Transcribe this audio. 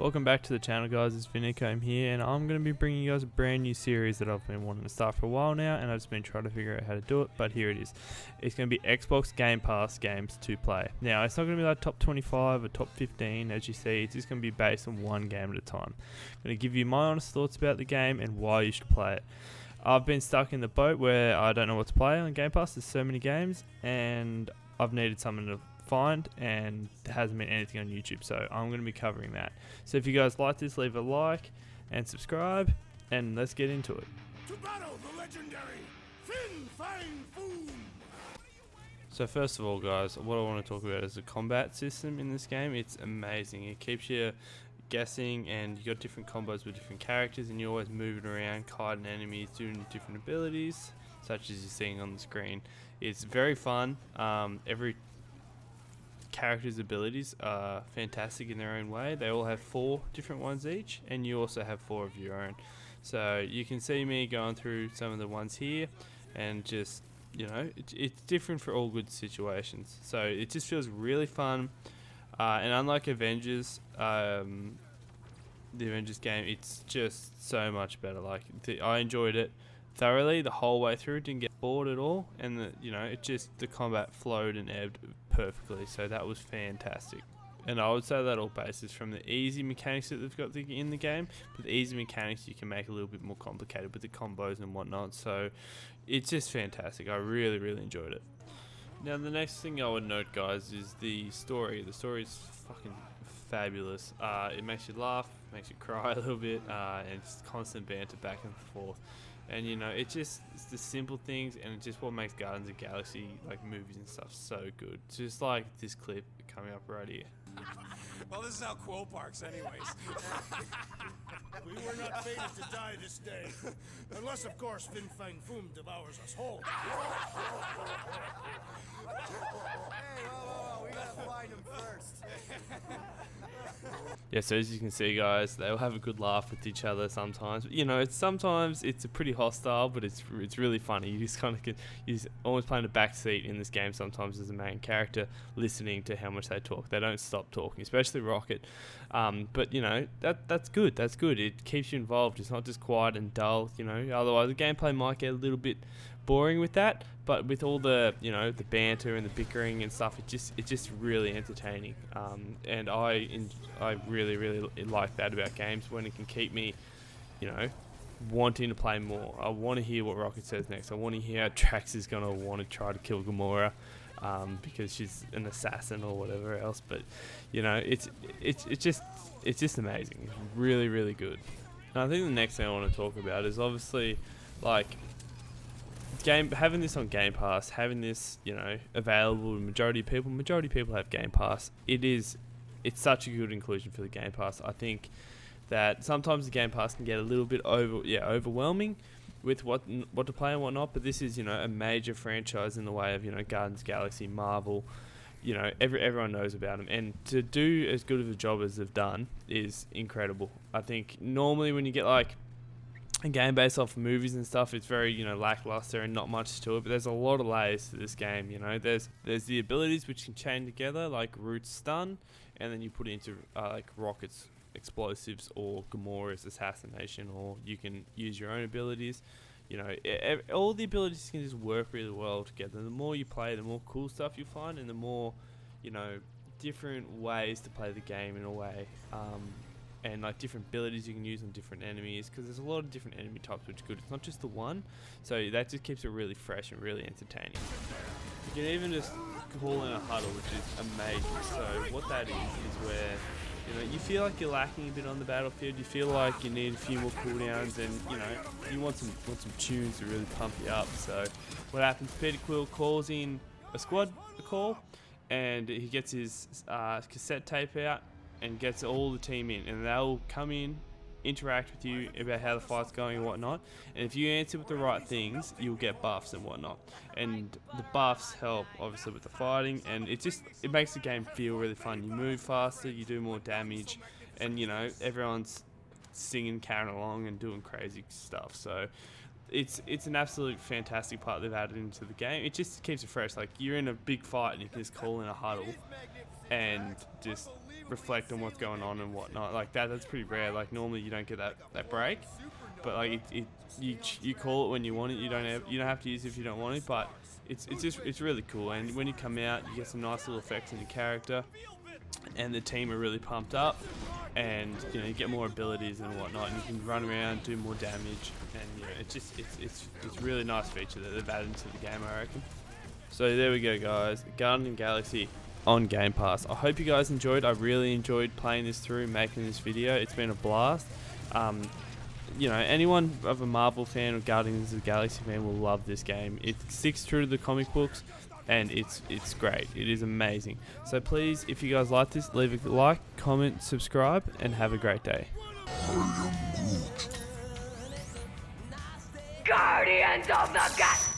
Welcome back to the channel, guys. It's Vinnicombe here, and I'm going to be bringing you guys a brand new series that I've been wanting to start for a while now, and I've just been trying to figure out how to do it, but here it is. It's going to be Xbox Game Pass games to play. Now, it's not going to be like top 25 or top 15, as you see. It's just going to be based on one game at a time. I'm going to give you my honest thoughts about the game and why you should play it. I've been stuck in the boat where I don't know what to play on Game Pass. There's so many games, and I've needed something to find, and there hasn't been anything on YouTube, so I'm going to be covering that. So if you guys like this, leave a like and subscribe, and let's get into it. To battle the legendary finsh. So first of all, guys, what I want to talk about is the combat system in this game. It's amazing. It keeps you guessing, and you got different combos with different characters, and you're always moving around, kiting enemies, doing different abilities, such as you're seeing on the screen. It's very fun. Every character's abilities are fantastic in their own way. They all have 4 different ones each, and you also have 4 of your own. So you can see me going through some of the ones here, and just, you know, it's different for all good situations. So it just feels really fun. And unlike Avengers, the Avengers game, it's just so much better. Like, I enjoyed it thoroughly the whole way through. Didn't get bored at all, and the combat flowed and ebbed perfectly. So that was fantastic. And I would say that all bases from the easy mechanics that they've got in the game. But the easy mechanics you can make a little bit more complicated with the combos and whatnot. So it's just fantastic. I really, really enjoyed it. Now, the next thing I would note, guys, is the story. The story is fucking fabulous. It makes you laugh, makes you cry a little bit, and it's constant banter back and forth. And it's the simple things, and it's just what makes Guardians of the Galaxy, like movies and stuff, so good. It's just like this clip coming up right here. Well, this is how Quo Parks, anyways. We were not fated to die this day, unless, of course, finsh devours us whole. Hey, whoa, we gotta find him first. Yeah, so as you can see, guys, they'll have a good laugh with each other sometimes. Sometimes it's a pretty hostile, but it's really funny. You just kind of he's almost playing a backseat in this game sometimes as a main character, listening to how much they talk. They don't stop talking, especially Rocket. But that's good. That's good. It keeps you involved. It's not just quiet and dull. Otherwise the gameplay might get a little bit boring with that. But with all the the banter and the bickering and stuff, it's just really entertaining. And I really, really like that about games, when it can keep me wanting to play more. I want to hear what Rocket says next. I want to hear how Drax is gonna want to try to kill Gamora, because she's an assassin or whatever else. But it's just amazing. It's really, really good. And I think the next thing I want to talk about is obviously having this on Game Pass, having this available to majority of people. Majority of people have Game Pass. It's such a good inclusion for the Game Pass. I think that sometimes the Game Pass can get a little bit overwhelming with what to play and whatnot. But this is a major franchise in the way of Guardians of the Galaxy, Marvel. Everyone knows about them, and to do as good of a job as they've done is incredible. I think normally when you get like a game based off movies and stuff, it's very lackluster and not much to it. But there's a lot of layers to this game. There's the abilities which can chain together, like Root's stun, and then you put it into like Rocket's explosives or Gamora's assassination, or you can use your own abilities. All the abilities can just work really well together. The more you play, the more cool stuff you find, and the more different ways to play the game in a way. And like different abilities you can use on different enemies, because there's a lot of different enemy types which are good. It's not just the one, so that just keeps it really fresh and really entertaining. You can even just call in a huddle, which is amazing. So what that is where you feel like you're lacking a bit on the battlefield. You feel like you need a few more cooldowns, and you want some tunes to really pump you up. So what happens? Peter Quill calls in a squad call, and he gets his cassette tape out and gets all the team in, and they'll come in, interact with you about how the fight's going and whatnot. And if you answer with the right things, you'll get buffs and whatnot. And the buffs help obviously with the fighting, and it makes the game feel really fun. You move faster, you do more damage, and everyone's singing, carrying along, and doing crazy stuff. So it's an absolute fantastic part they've added into the game. It just keeps it fresh. Like, you're in a big fight and you can just call in a huddle and just reflect on what's going on and whatnot. Like that's pretty rare. Like normally you don't get that break, but like you call it when you want it. You don't have to use it if you don't want it, but it's really cool. And when you come out, you get some nice little effects on your character, and the team are really pumped up, and you get more abilities and whatnot, and you can run around, do more damage, and it's a really nice feature that they've added to the game, I reckon. So there we go, guys. Guardian Galaxy on Game Pass. I hope you guys enjoyed. I really enjoyed playing this through, making this video. It's been a blast. Anyone of a Marvel fan or Guardians of the Galaxy fan will love this game. It sticks true to the comic books, and it's great. It is amazing. So please, if you guys like this, leave a like, comment, subscribe, and have a great day. Guardians of the Galaxy!